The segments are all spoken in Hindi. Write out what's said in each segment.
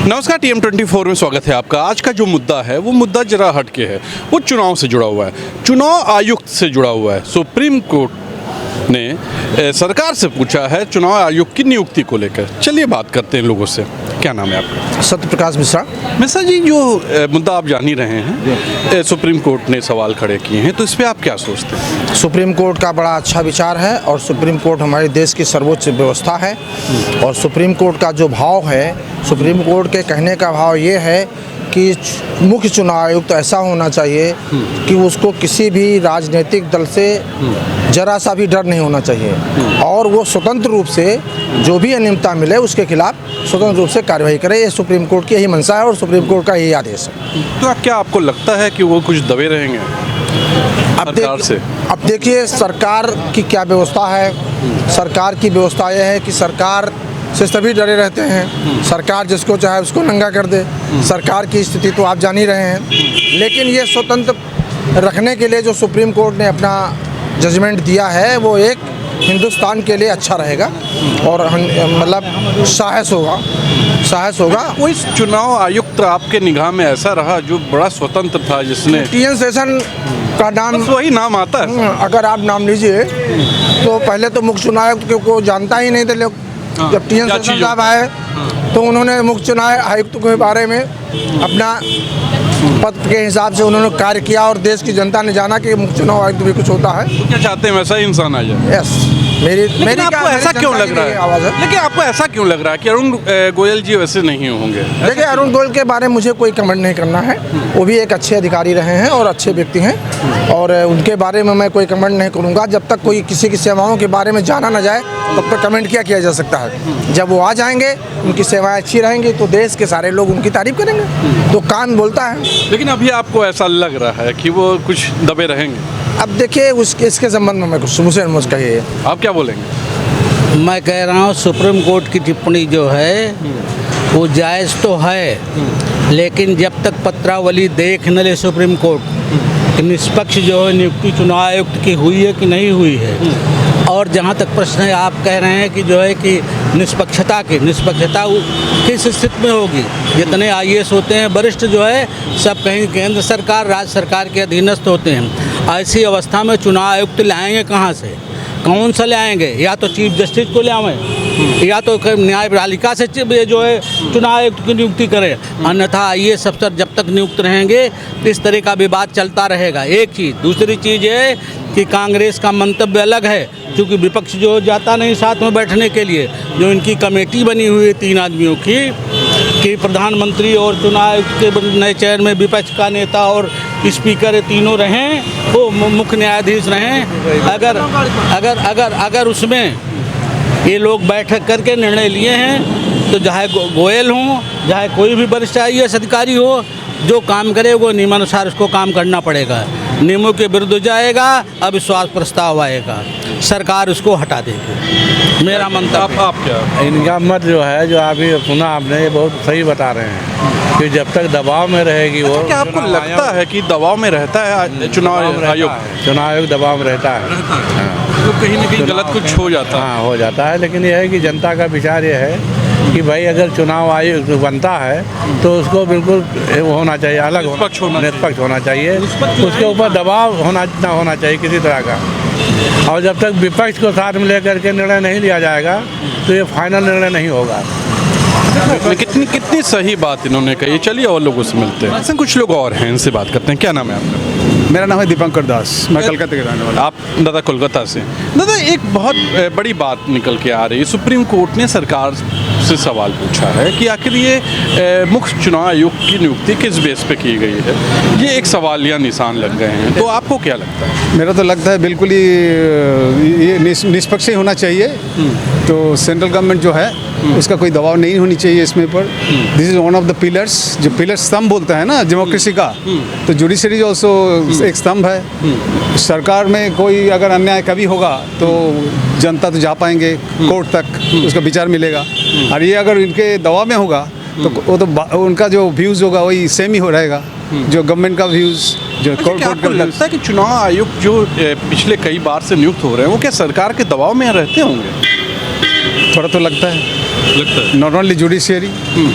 नमस्कार, TM24 में स्वागत है आपका। आज का जो मुद्दा है वो मुद्दा जरा हटके है, वो चुनाव से जुड़ा हुआ है, चुनाव आयुक्त से जुड़ा हुआ है। सुप्रीम कोर्ट ने सरकार से पूछा है चुनाव आयुक्त की नियुक्ति को लेकर। चलिए बात करते हैं लोगों से। क्या नाम है आपका? सत्यप्रकाश मिश्रा। मिश्रा जी, जो मुद्दा आप जान ही रहे हैं, सुप्रीम कोर्ट ने सवाल खड़े किए हैं, तो इस पर आप क्या सोचते हैं? सुप्रीम कोर्ट का बड़ा अच्छा विचार है और सुप्रीम कोर्ट हमारे देश की सर्वोच्च व्यवस्था है। और सुप्रीम कोर्ट का जो भाव है, सुप्रीम कोर्ट के कहने का भाव ये है कि मुख्य चुनाव आयुक्त ऐसा होना चाहिए कि उसको किसी भी राजनीतिक दल से जरा सा भी डर नहीं होना चाहिए और वो स्वतंत्र रूप से जो भी अनियमितता मिले उसके खिलाफ स्वतंत्र रूप से कार्रवाई करे। ये सुप्रीम कोर्ट की यही मंशा है और सुप्रीम कोर्ट का यही आदेश है। तो क्या आपको लगता है कि वो कुछ दबे रहेंगे सरकार से? अब देखिए सरकार की क्या व्यवस्था है। सरकार की व्यवस्था यह है कि सरकार से सभी डरे रहते हैं। सरकार जिसको चाहे उसको नंगा कर दे। सरकार की स्थिति तो आप जान ही रहे हैं, लेकिन ये स्वतंत्र रखने के लिए जो सुप्रीम कोर्ट ने अपना जजमेंट दिया है वो एक हिंदुस्तान के लिए अच्छा रहेगा और मतलब साहस होगा। कोई चुनाव आयुक्त आपके निगाह में ऐसा रहा जो बड़ा स्वतंत्र था, जिसने TN सेशन का नाम, वही नाम आता है? अगर आप नाम लीजिए तो पहले तो मुख्य चुनाव आयुक्त को जानता ही नहीं थे लोग। जब TN सेशन साहब आए तो उन्होंने मुख्य चुनाव आयुक्त के बारे में अपना पद के हिसाब से उन्होंने कार्य किया और देश की जनता ने जाना कि मुख्य चुनाव आयुक्त भी कुछ होता है। तो क्या चाहते हैं वैसा ही इंसान आ जाए? यस। लेकिन आपको ऐसा क्यों लग रहा है? लेकिन आपको ऐसा क्यों लग रहा है कि अरुण गोयल जी वैसे नहीं होंगे? देखिए, अरुण गोयल के बारे में मुझे कोई कमेंट नहीं करना है। वो भी एक अच्छे अधिकारी रहे हैं और अच्छे व्यक्ति हैं और उनके बारे में मैं कोई कमेंट नहीं करूँगा। जब तक कोई किसी की सेवाओं के बारे में जाना ना जाए तब तक कमेंट क्या जा सकता है। जब वो आ जाएंगे, उनकी सेवाएं अच्छी रहेंगी तो देश के सारे लोग उनकी तारीफ करेंगे। तो काम बोलता है। लेकिन अभी आपको ऐसा लग रहा है कि वो कुछ दबे रहेंगे? अब देखिए इसके संबंध में मैं कुछ मुझे कहिए। आप क्या बोलेंगे? मैं कह रहा हूँ सुप्रीम कोर्ट की टिप्पणी जो है वो जायज़ तो है, लेकिन जब तक पत्रावली देख न ले सुप्रीम कोर्ट कि निष्पक्ष जो है नियुक्ति चुनाव आयुक्त की हुई है कि नहीं हुई है। और जहाँ तक प्रश्न है, आप कह रहे हैं कि जो है कि निष्पक्षता किस स्थिति में होगी? जितने IAS होते हैं वरिष्ठ जो है सब कहीं केंद्र सरकार राज्य सरकार के अधीनस्थ होते हैं। ऐसी अवस्था में चुनाव आयुक्त लाएंगे कहाँ से? कौन सा लाएंगे? या तो चीफ जस्टिस को लाएं या तो न्यायपालिका से जो है चुनाव आयुक्त की नियुक्ति करें, अन्यथा IAS अफसर जब तक नियुक्त रहेंगे इस तरह का विवाद चलता रहेगा। एक चीज़। दूसरी चीज़ है कि कांग्रेस का मंतव्य अलग है, क्योंकि विपक्ष जो जाता नहीं साथ में बैठने के लिए। जो इनकी कमेटी बनी हुई है 3 आदमियों की, कि प्रधानमंत्री और चुनाव आयुक्त के नए चेयर में विपक्ष का नेता और स्पीकर तीनों रहें, वो मुख्य न्यायाधीश रहें। अगर उसमें ये लोग बैठक करके निर्णय लिए हैं तो चाहे गोयल हों चाहे कोई भी वरिष्ठ IAS अधिकारी हो, जो काम करे वो नियमानुसार उसको काम करना पड़ेगा। नियमों के विरुद्ध जाएगा, अविश्वास प्रस्ताव आएगा, सरकार उसको हटा देगी। मेरा मंतव्य। आप क्या? इनका मत जो है, जो अभी सुना आपने, ये बहुत सही बता रहे हैं कि जब तक दबाव में रहेगी वो। क्या आपको लगता है कि दबाव में रहता है चुनाव आयोग? चुनाव आयोग दबाव में रहता है। तो कहीं न कहीं गलत कुछ हो जाता है। हाँ, हो जाता है। लेकिन यह है कि जनता का विचार ये है कि भाई अगर चुनाव आयोग बनता है तो उसको बिल्कुल होना चाहिए, अलग निष्पक्ष होना चाहिए। उसके ऊपर दबाव ना होना चाहिए किसी तरह का। और जब तक विपक्ष को साथ में लेकर के निर्णय नहीं लिया जाएगा तो ये फाइनल निर्णय नहीं होगा। कितनी सही बात इन्होंने कही। चलिए और लोगों से मिलते हैं। ऐसे कुछ लोग और हैं, इनसे बात करते हैं। क्या नाम है आपका? मेरा नाम है दीपंकर दास। मैं कलकत्ता के रहने वाला। आप दादा कोलकाता से। दादा, एक बहुत बड़ी बात निकल के आ रही है। सुप्रीम कोर्ट ने सरकार से सवाल पूछा है कि आखिर ये मुख्य चुनाव आयुक्त की नियुक्ति किस बेस पे की गई है। ये एक सवालिया निशान लग गए हैं। तो आपको क्या लगता है? मेरा तो लगता है बिल्कुल ही ये निष्पक्ष ही होना चाहिए। तो सेंट्रल गवर्नमेंट जो है उसका कोई दबाव नहीं होनी चाहिए इसमें पर। This is one of the pillars, जो पिलर स्तंभ बोलता है ना डेमोक्रेसी का। तो जुडिशरी ऑल्सो एक स्तंभ है। सरकार में कोई अगर अन्याय कभी होगा तो जनता तो जा पाएंगे कोर्ट तक, उसका विचार मिलेगा। और ये अगर इनके दबाव में होगा तो वो तो उनका जो व्यूज़ होगा वही सेम ही हो रहेगा, जो गवर्नमेंट का व्यूज़, जो कोर्ट आपको लगता है कि चुनाव आयुक्त जो पिछले कई बार से नियुक्त हो रहे हैं वो क्या सरकार के दबाव में रहते होंगे? थोड़ा तो लगता है। लगता है नॉट ओनली जुडिशियरी,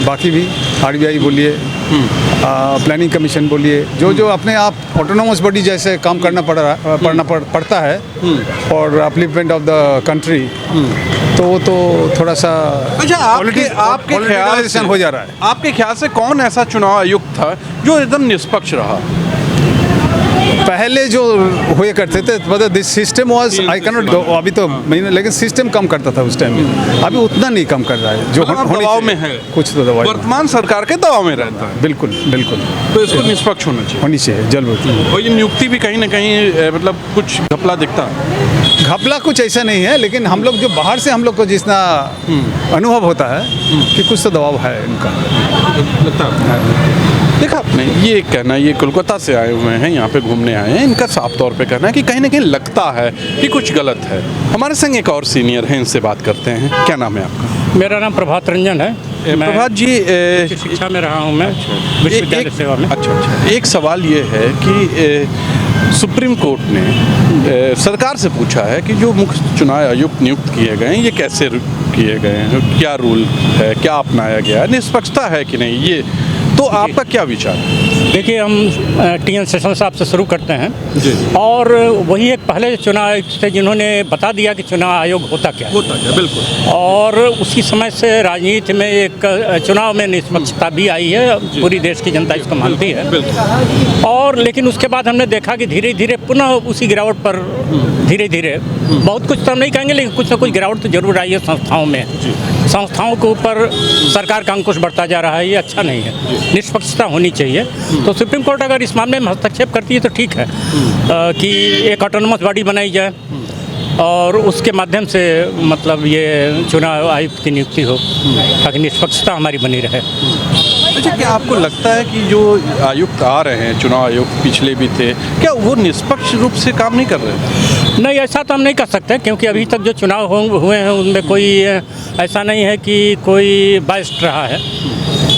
बाकी भी आरबीआई बोलिए, प्लानिंग कमीशन बोलिए, जो जो अपने आप ऑटोनोमस बॉडी जैसे काम करना पड़ता है और अपलिफ्टमेंट ऑफ द कंट्री, तो वो तो थोड़ा सा अच्छा, आपके ख्याल पॉलिटिसाइजेशन हो जा रहा है। आपके ख्याल से कौन ऐसा चुनाव आयुक्त था जो एकदम निष्पक्ष रहा? पहले जो हुए करते थे, मतलब this system was, I can not, अभी तो मैंने, लेकिन सिस्टम कम करता था उस टाइम में, अभी उतना नहीं कम कर रहा है जो मतलब होनी दबाव चाहिए। में है, कुछ तो दबाव वर्तमान सरकार के दबाव में रहता है, बिल्कुल बिल्कुल तो इसको निष्पक्ष होना चाहिए। होनी चाहिए जल्द। और ये नियुक्ति भी कहीं ना कहीं मतलब कुछ घपला दिखता है। घपला कुछ ऐसा नहीं है, लेकिन हम लोग जो बाहर से हम लोग को जितना अनुभव होता है कि कुछ तो दबाव है इनका। लगता है देखा आपने, ये कहना, ये कोलकाता से आए हुए हैं, यहाँ पे घूमने आए हैं, इनका साफ तौर पे कहना है कि कहीं ना कहीं लगता है कि कुछ गलत है। हमारे संग एक और सीनियर हैं, इनसे बात करते हैं। क्या नाम है आपका? मेरा नाम प्रभात रंजन है। प्रभात जी, उच्च शिक्षा में रहा हूँ मैं, विश्वविद्यालय सेवा में। अच्छा, एक सवाल ये है कि सुप्रीम कोर्ट ने सरकार से पूछा है कि जो मुख्य चुनाव आयुक्त नियुक्त किए गए हैं, ये कैसे किए गए हैं, क्या रूल है, क्या अपनाया गया है, निष्पक्षता है कि नहीं, ये तो आपका क्या विचार है? देखिए, हम टी.एन. सेशन साहब से शुरू करते हैं जी। और वही एक पहले चुनाव आयुक्त थे जिन्होंने बता दिया कि चुनाव आयोग होता क्या है। बिल्कुल। और उसी समय से राजनीति में एक चुनाव में निष्पक्षता भी आई है, पूरी देश की जनता इसको मानती है। और लेकिन उसके बाद हमने देखा कि धीरे धीरे पुनः उसी गिरावट पर धीरे धीरे, बहुत कुछ तो हम नहीं कहेंगे लेकिन कुछ ना कुछ गिरावट तो जरूर आई है संस्थाओं में। संस्थाओं के ऊपर सरकार का अंकुश बढ़ता जा रहा है, ये अच्छा नहीं है। निष्पक्षता होनी चाहिए। तो सुप्रीम कोर्ट अगर इस मामले में हस्तक्षेप करती है तो ठीक है कि एक ऑटोनोमस बॉडी बनाई जाए और उसके माध्यम से मतलब ये चुनाव आयुक्त की नियुक्ति हो ताकि निष्पक्षता हमारी बनी रहे। अच्छा, क्या आपको लगता है कि जो आयुक्त आ रहे हैं, चुनाव आयुक्त पिछले भी थे, क्या वो निष्पक्ष रूप से काम नहीं कर रहे हैं? नहीं, ऐसा तो हम नहीं कर सकते क्योंकि अभी तक जो चुनाव हुए हैं उनमें कोई ऐसा नहीं है कि कोई बायस्ड रहा है।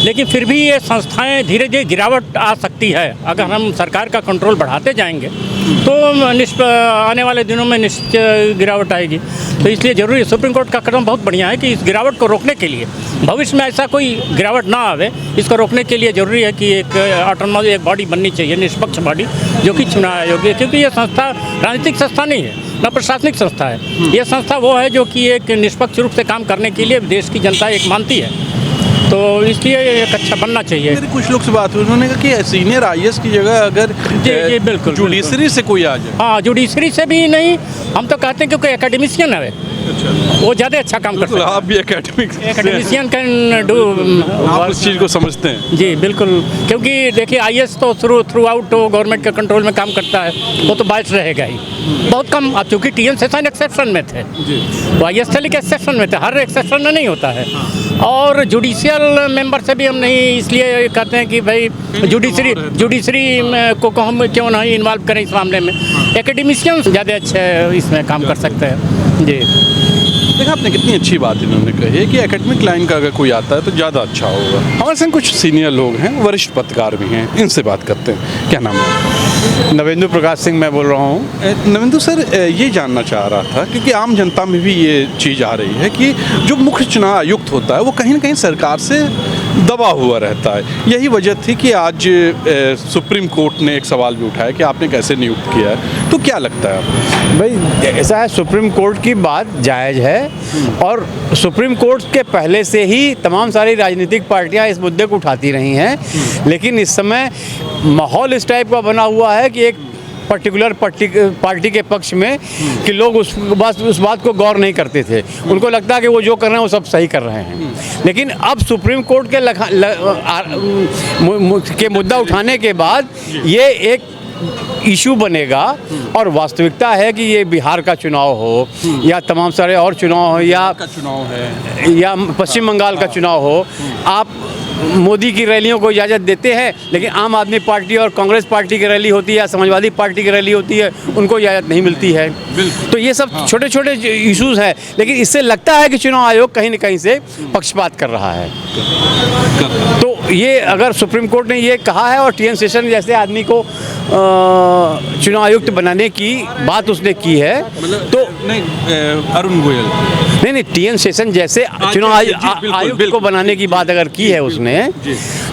लेकिन फिर भी ये संस्थाएं धीरे धीरे गिरावट आ सकती है। अगर हम सरकार का कंट्रोल बढ़ाते जाएंगे तो आने वाले दिनों में निश्चित गिरावट आएगी। तो इसलिए ज़रूरी, सुप्रीम कोर्ट का कदम बहुत बढ़िया है कि इस गिरावट को रोकने के लिए, भविष्य में ऐसा कोई गिरावट ना आवे, इसको रोकने के लिए ज़रूरी है कि एक ऑटोनोमस एक बॉडी बननी चाहिए, निष्पक्ष बॉडी, जो कि चुनाव आयोग है। क्योंकि ये संस्था राजनीतिक संस्था नहीं है, न प्रशासनिक संस्था है। ये संस्था वो है जो कि एक निष्पक्ष रूप से काम करने के लिए देश की जनता एक मानती है। तो इसलिए एक अच्छा बनना चाहिए। मेरे कुछ लोग से बात हुई, उन्होंने कहा कि सीनियर आईएएस की जगह अगर जी बिल्कुल जुडिशरी से कोई आ जाए। हाँ, जुडिशरी से भी नहीं, हम तो कहते हैं क्योंकि एकेडमिशियन है वो ज़्यादा अच्छा काम करता है। आप भी एकेडमिशियन कैन डू, आप उस चीज़ को समझते हैं? जी बिल्कुल, क्योंकि देखिए आईएएस तो थ्रू आउट तो गवर्नमेंट के कंट्रोल में काम करता है, वो तो बायस रहेगा ही बहुत कम। अब चूँकि टी.एन. सेशन एक्सेप्शन में थे, तो आईएएस थे लेकिन एक्सेप्शन में थे, हर एक्सेप्शन में नहीं होता है। और जुडिशियल मेंबर से भी हम नहीं इसलिए कहते हैं कि भाई जुडिशरी को हम क्यों नहीं इन्वॉल्व करें इस मामले में। एकेडमिशियन ज़्यादा अच्छे इसमें काम कर सकते हैं। जी देखा आपने, कितनी अच्छी बात इन्होंने कही है कि एकेडमिक लाइन का अगर कोई आता है तो ज़्यादा अच्छा होगा। हमारे संग कुछ सीनियर लोग हैं, वरिष्ठ पत्रकार भी हैं, इनसे बात करते हैं। क्या नाम है? नवेंदु प्रकाश सिंह मैं बोल रहा हूँ। नवेंदु सर, ये जानना चाह रहा था क्योंकि आम जनता में भी ये चीज़ आ रही है कि जो मुख्य चुनाव आयुक्त होता है वो कहीं ना कहीं सरकार से दबा हुआ रहता है। यही वजह थी कि आज सुप्रीम कोर्ट ने एक सवाल भी उठाया कि आपने कैसे नियुक्त किया है। तो क्या लगता है आपको? भाई ऐसा है, सुप्रीम कोर्ट की बात जायज़ है और सुप्रीम कोर्ट के पहले से ही तमाम सारी राजनीतिक पार्टियां इस मुद्दे को उठाती रही हैं। लेकिन इस समय माहौल इस टाइप का बना हुआ है कि एक पर्टिकुलर पार्टी के पक्ष में कि लोग उस बात को गौर नहीं करते थे। उनको लगता है कि वो जो कर रहे हैं वो सब सही कर रहे हैं। लेकिन अब सुप्रीम कोर्ट के मुद्दा उठाने के बाद ये एक इशू बनेगा और वास्तविकता है कि ये बिहार का चुनाव हो या तमाम सारे और चुनाव हो या का चुनाव है या पश्चिम बंगाल का चुनाव हो, आप मोदी की रैलियों को इजाज़त देते हैं, लेकिन आम आदमी पार्टी और कांग्रेस पार्टी की रैली होती है या समाजवादी पार्टी की रैली होती है, उनको इजाज़त नहीं मिलती है। तो ये सब छोटे छोटे इश्यूज़ हैं, लेकिन इससे लगता है कि चुनाव आयोग कहीं न कहीं से पक्षपात कर रहा है। तो ये अगर सुप्रीम कोर्ट ने ये कहा है और टी.एन. शेषन जैसे आदमी को चुनाव आयुक्त बनाने की बात उसने की है, तो नहीं अरुण गोयल नहीं टी.एन. शेषन जैसे चुनाव आयुक्त को बनाने की बात अगर की है उसने,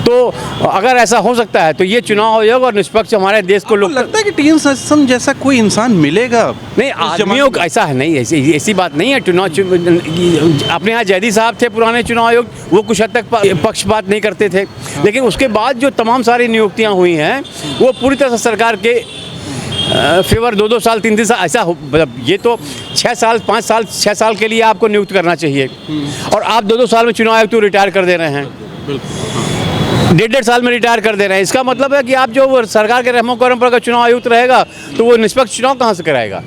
तो अगर ऐसा हो सकता है तो ये चुनाव आयोग और निष्पक्ष हमारे देश को लोग लगता है कि टी.एन. शेषन जैसा कोई इंसान मिलेगा नहीं, आदमियों का ऐसा है नहीं, ऐसी बात नहीं है। अपने यहाँ जैदी साहब थे पुराने चुनाव आयोग, वो कुछ हद तक पक्षपात नहीं करते थे, लेकिन उसके बाद जो तमाम सारी नियुक्तियाँ हुई हैं वो पूरी तरह से सरकार के फेवर 2-2 साल 3-3 साल ऐसा मतलब ये तो 6 साल 5 साल 6 साल के लिए आपको नियुक्त करना चाहिए, और आप 2-2 साल में चुनाव आयुक्त रिटायर कर दे रहे हैं, 1.5 साल में रिटायर कर दे रहे हैं। इसका मतलब है कि आप जो सरकार के रहमो करम पर अगर चुनाव आयुक्त रहेगा तो वो निष्पक्ष चुनाव कहाँ से कराएगा।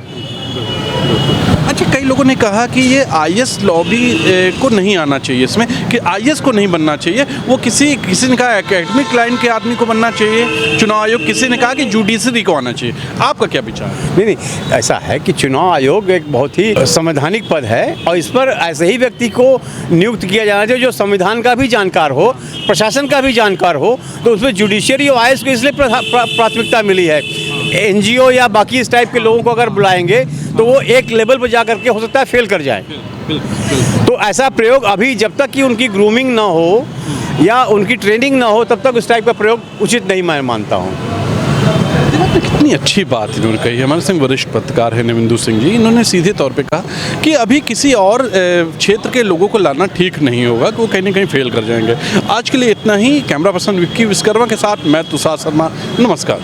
अच्छा, कई लोगों ने कहा कि ये आईएएस लॉबी को नहीं आना चाहिए इसमें, कि आईएएस को नहीं बनना चाहिए, वो किसी ने कहा एकेडमिक लाइन के आदमी को बनना चाहिए चुनाव आयोग, किसी ने कहा कि जुडिशरी को आना चाहिए। आपका क्या विचार है? नहीं, ऐसा है कि चुनाव आयोग एक बहुत ही संवैधानिक पद है और इस पर ऐसे ही व्यक्ति को नियुक्त किया जाना चाहिए जो संविधान का भी जानकार हो, प्रशासन का भी जानकार हो। तो उसमें जुडिशरी और आईएएस को इसलिए प्राथमिकता मिली है। एनजीओ या बाकी इस टाइप के लोगों को अगर बुलाएंगे तो वो एक लेवल पर जा करके हो सकता है फेल कर जाए। तो ऐसा प्रयोग अभी जब तक कि उनकी ग्रूमिंग ना हो या उनकी ट्रेनिंग ना हो तब तक उस टाइप का प्रयोग उचित नहीं मैं मानता हूँ। कितनी अच्छी बात इन्होंने कही। हमारे संग वरिष्ठ पत्रकार है नविंदु सिंह जी, इन्होंने सीधे तौर पे कहा कि अभी किसी और क्षेत्र के लोगों को लाना ठीक नहीं होगा, कि वो कहीं ना कहीं फेल कर जाएंगे। आज के लिए इतना ही। कैमरा पर्सन विक्की विश्वकर्मा के साथ मैं तुषार शर्मा, नमस्कार।